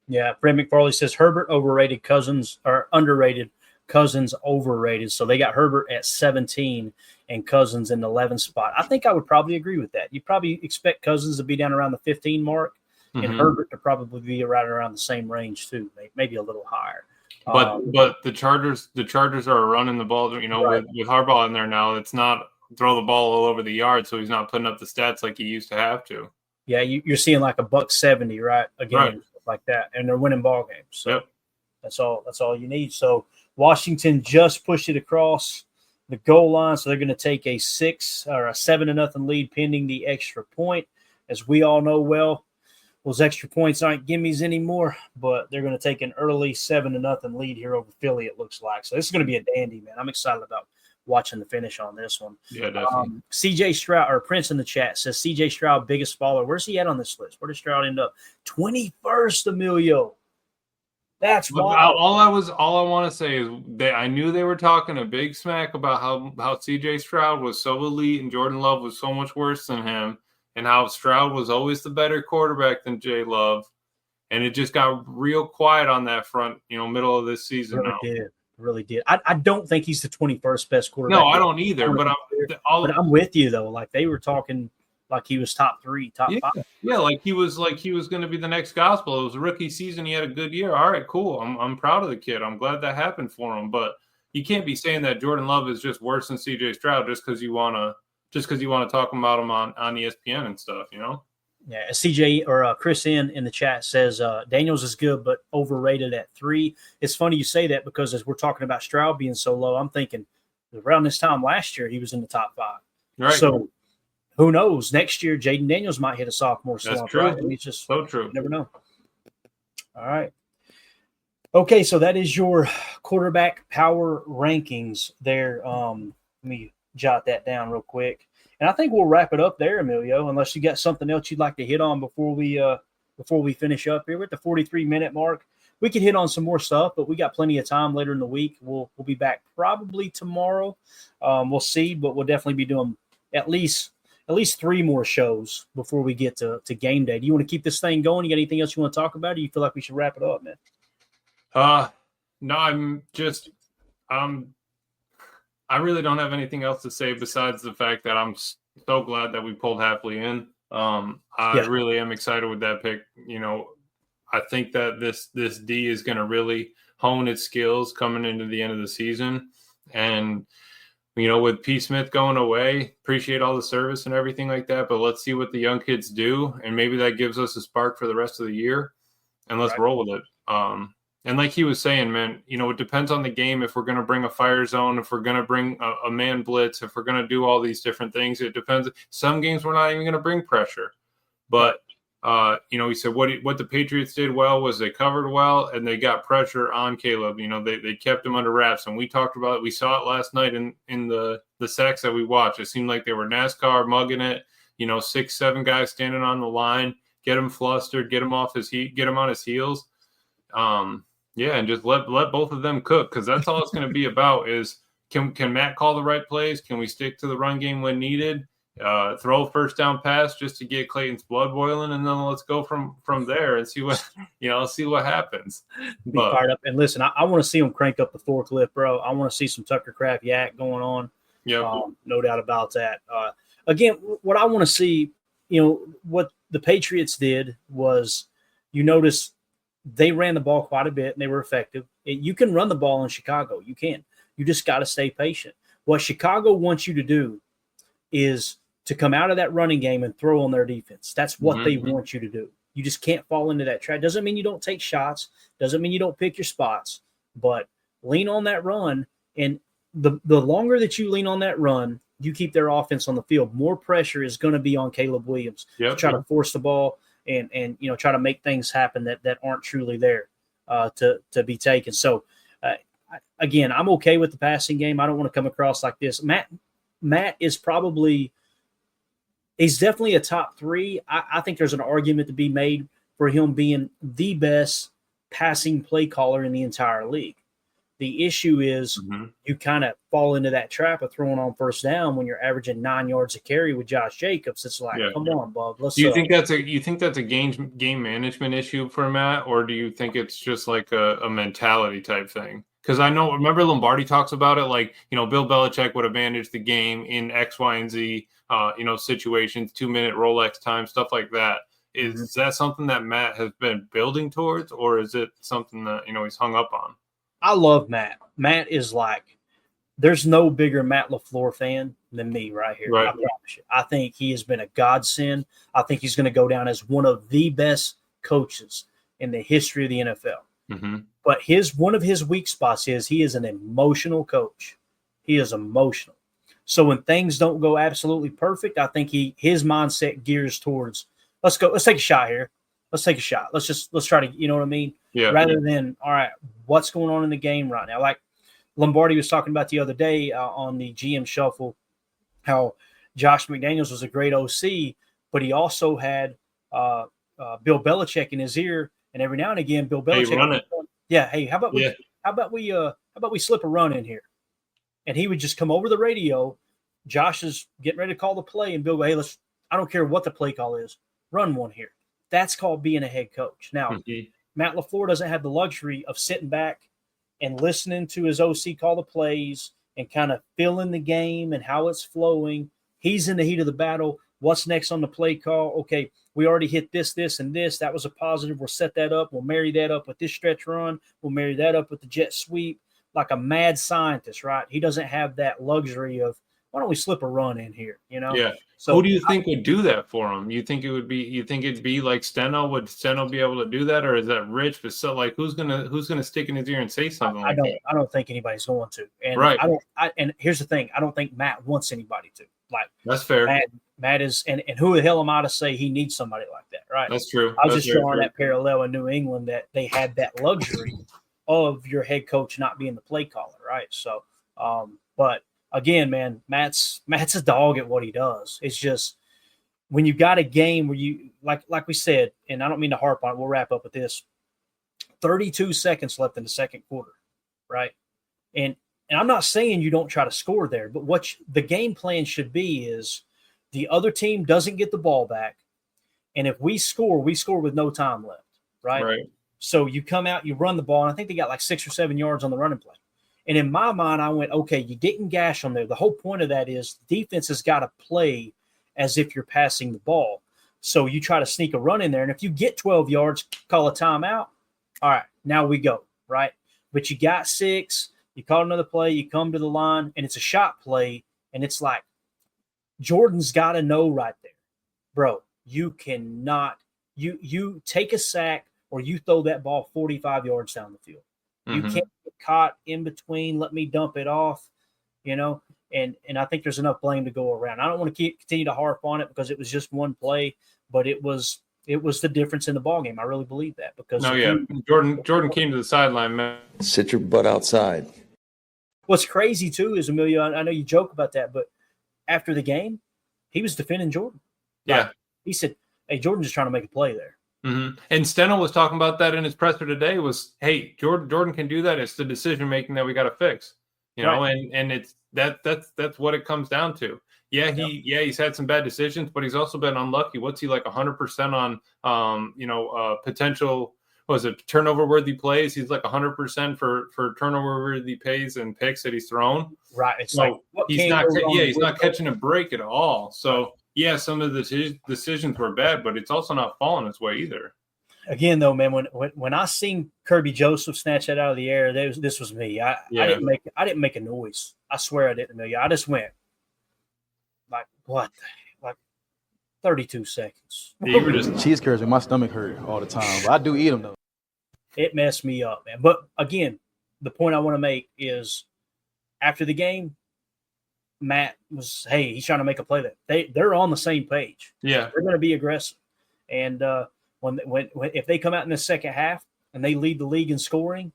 Yeah, Brent McFarley says Herbert overrated, Cousins or underrated, Cousins overrated. So they got Herbert at 17 and Cousins in the 11th spot. I think I would probably agree with that. You'd probably expect Cousins to be down around the 15 mark and Herbert to probably be right around the same range too, maybe a little higher. But the Chargers are running the ball, right. with Harbaugh in there now. It's not throw the ball all over the yard, so he's not putting up the stats like he used to have to. Yeah, you're seeing like $170, right? Again, right. Like that, and they're winning ball games. So yep. That's all you need. So Washington just pushed it across the goal line, so they're going to take a 7-0 lead pending the extra point. As we all know well, those extra points aren't gimmies anymore, but they're going to take an early 7-0 lead here over Philly, it looks like. So this is going to be a dandy, man. I'm excited about watching the finish on this one. Yeah, definitely. CJ Stroud, or Prince in the chat, says CJ Stroud, biggest baller. Where's he at on this list? Where does Stroud end up? 21st, Emilio. That's wild. All I want to say is I knew they were talking a big smack about how CJ Stroud was so elite and Jordan Love was so much worse than him, and how Stroud was always the better quarterback than Jay Love. And it just got real quiet on that front, middle of this season now. Really did. I don't think he's the 21st best quarterback. No, I don't either. But I'm with you though. Like they were talking like he was top 3, top 5. Yeah, like he was going to be the next gospel. It was a rookie season. He had a good year. All right, cool. I'm proud of the kid. I'm glad that happened for him. But you can't be saying that Jordan Love is just worse than CJ Stroud just because you want to talk about him on ESPN and stuff. Yeah, CJ or Chris in the chat says Daniels is good, but overrated at 3. It's funny you say that because as we're talking about Stroud being so low, I'm thinking around this time last year he was in the top 5. Right. So who knows? Next year, Jaden Daniels might hit a sophomore slump. That's true. Right? It's just so true. You never know. All right. Okay, so that is your quarterback power rankings there. Let me jot that down real quick. And I think we'll wrap it up there, Emilio, unless you got something else you'd like to hit on before we finish up here. We're at the 43-minute mark. We could hit on some more stuff, but we got plenty of time later in the week. We'll be back probably tomorrow. We'll see, but we'll definitely be doing at least 3 more shows before we get to game day. Do you want to keep this thing going? You got anything else you want to talk about, or do you feel like we should wrap it up, man? No, I really don't have anything else to say besides the fact that I'm so glad that we pulled Hafley in. I really am excited with that pick. I think that this D is going to really hone its skills coming into the end of the season. And, with P. Smith going away, appreciate all the service and everything like that, but let's see what the young kids do. And maybe that gives us a spark for the rest of the year, and let's roll with it. And like he was saying, man, it depends on the game. If we're going to bring a fire zone, if we're going to bring a man blitz, if we're going to do all these different things, it depends. Some games we're not even going to bring pressure. But, he said what the Patriots did well was they covered well and they got pressure on Caleb. They kept him under wraps. And we talked about it. We saw it last night in the sacks that we watched. It seemed like they were NASCAR mugging it, 6, 7 guys standing on the line, get him flustered, get him on his heels. And just let both of them cook, because that's all it's going to be about is can Matt call the right plays? Can we stick to the run game when needed? Throw a first down pass just to get Clayton's blood boiling, and then let's go from there and see what happens. Be fired up. And listen, I want to see them crank up the forklift, bro. I want to see some Tucker Craft yak going on. Yeah, no doubt about that. Again, what I want to see, what the Patriots did was, notice they ran the ball quite a bit and they were effective. You can run the ball in Chicago. You can. You just got to stay patient. What Chicago wants you to do is to come out of that running game and throw on their defense. That's what they want you to do. You just can't fall into that trap. Doesn't mean you don't take shots. Doesn't mean you don't pick your spots. But lean on that run. And the longer that you lean on that run, you keep their offense on the field, more pressure is going to be on Caleb Williams to try to force the ball and try to make things happen that aren't truly there to be taken. So, again, I'm okay with the passing game. I don't want to come across like this. Matt is probably – he's definitely a top 3. I think there's an argument to be made for him being the best passing play caller in the entire league. The issue is you kind of fall into that trap of throwing on first down when you're averaging 9 yards a carry with Josh Jacobs. It's like, come on, bub. Let's. Do you think that's a game management issue for Matt, or do you think it's just like a mentality type thing? Because remember Lombardi talks about it, like, Bill Belichick would have managed the game in X, Y, and Z, situations, 2-minute Rolex time, stuff like that. Is that something that Matt has been building towards, or is it something that he's hung up on? I love Matt. Matt is like, there's no bigger Matt LaFleur fan than me right here. Right. I promise you. I think he has been a godsend. I think he's going to go down as one of the best coaches in the history of the NFL. But one of his weak spots is he is an emotional coach. He is emotional. So when things don't go absolutely perfect, I think his mindset gears towards, let's take a shot here. Let's take a shot. Let's try to, you know what I mean? Yeah. Rather than, all right, what's going on in the game right now? Like Lombardi was talking about the other day on the GM Shuffle, how Josh McDaniels was a great OC, but he also had Bill Belichick in his ear, and every now and again, Bill Belichick. Hey, run it. Yeah. Hey, how about we slip a run in here? And he would just come over the radio. Josh is getting ready to call the play, and Bill go, hey, I don't care what the play call is, run one here. That's called being a head coach. Now, Matt LaFleur doesn't have the luxury of sitting back and listening to his OC call the plays and kind of feeling the game and how it's flowing. He's in the heat of the battle. What's next on the play call? Okay, we already hit this, and this. That was a positive. We'll set that up. We'll marry that up with this stretch run. We'll marry that up with the jet sweep. Like a mad scientist, right? He doesn't have that luxury of, why don't we slip a run in here, Yeah. So who do you think would do that for him? You think it'd be like Steno? Would Steno be able to do that, or is that Rich? But so, like, who's gonna stick in his ear and say something? I don't think anybody's going to. And right. And here's the thing: I don't think Matt wants anybody to. Like, that's fair. Matt is, and who the hell am I to say he needs somebody like that, right? That's true. I was just drawing that parallel in New England that they had that luxury of your head coach not being the play caller, right? So, but again, man, Matt's a dog at what he does. It's just when you got a game where you like we said, and I don't mean to harp on it, we'll wrap up with this. 32 seconds left in the second quarter, right? And I'm not saying you don't try to score there, but what the game plan should be is the other team doesn't get the ball back, and if we score with no time left, right? Right. So you come out, you run the ball, and I think they got like 6 or 7 yards on the running play. And in my mind, I went, okay, you didn't gash on there. The whole point of that is defense has got to play as if you're passing the ball. So you try to sneak a run in there. And if you get 12 yards, call a timeout. All right, now we go, right? But you got 6, you call another play, you come to the line, and it's a shot play. And it's like, Jordan's got to know right there, bro, you cannot, you take a sack or you throw that ball 45 yards down the field. You can't get caught in between. Let me dump it off, and I think there's enough blame to go around. I don't want to continue to harp on it because it was just one play, but it was the difference in the ball game. I really believe that because Jordan came to the sideline, man. Sit your butt outside. What's crazy too is, Emilio, I know you joke about that, but after the game, he was defending Jordan. Yeah, he said, "Hey, Jordan's just trying to make a play there." And Steno was talking about that in his presser today. Was, hey, Jordan can do that. It's the decision making that we got to fix, know, and it's that's what it comes down to. Yeah, he's had some bad decisions, but he's also been unlucky. What's he like 100% on potential? Was it turnover worthy plays? He's like 100% for turnover worthy plays and picks that he's thrown. Right. It's so he's not catching a break at all. So. Yeah, some of the decisions were bad, but it's also not falling its way either. again, though, man, when I seen Kirby Joseph snatch that out of the air, this was me. I didn't make a noise. I swear I didn't. I just went like what, like 32 seconds. You were just cheese curds and my stomach hurt all the time, but I do eat them though. It messed me up, man. But again, the point I want to make is after the game, Matt was, hey, he's trying to make a play that they're on the same page. Yeah, they're going to be aggressive, and when if they come out in the second half and they lead the league in scoring,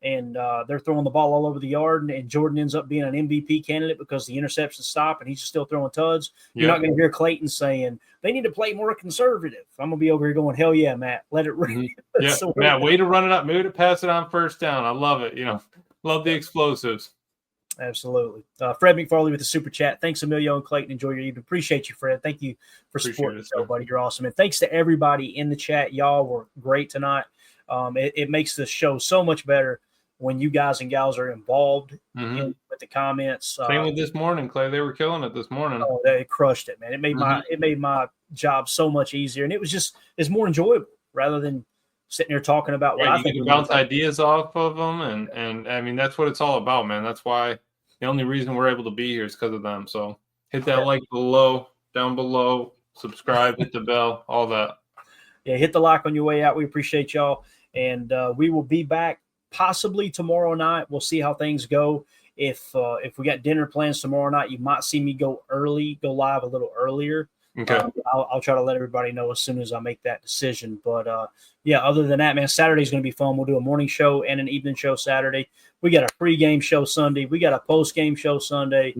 and they're throwing the ball all over the yard, and Jordan ends up being an MVP candidate because the interceptions stop and he's just still throwing tuds, you're not going to hear Clayton saying they need to play more conservative. I'm going to be over here going, hell yeah, Matt, let it run. Yeah, so Matt, way to run it up, maybe to pass it on first down. I love it. Love the explosives. Absolutely. Fred McFarley with the super chat. Thanks, Emilio and Clayton. Enjoy your evening. Appreciate you, Fred. Thank you for supporting the show, buddy. You're awesome. And thanks to everybody in the chat. Y'all were great tonight. It makes the show so much better when you guys and gals are involved with the comments. Same with this morning, Clay. They were killing it this morning. Oh, they crushed it, man. It made my job so much easier, and it's more enjoyable rather than sitting here talking about what I think. You can bounce ideas off of them, and I mean that's what it's all about, man. That's why the only reason we're able to be here is because of them. So hit that like down below, subscribe, hit the bell, all that. Yeah, hit the like on your way out. We appreciate y'all, and we will be back possibly tomorrow night. We'll see how things go. If we got dinner plans tomorrow night, you might see me go live a little earlier. Okay. I'll try to let everybody know as soon as I make that decision. But other than that, man, Saturday's going to be fun. We'll do a morning show and an evening show Saturday. We got a pre-game show Sunday. We got a post-game show Sunday.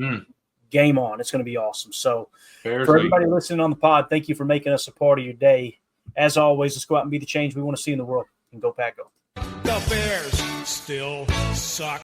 Game on. It's going to be awesome. So for everybody listening on the pod, thank you for making us a part of your day. As always, let's go out and be the change we want to see in the world. And go Pack Go. The Bears still suck.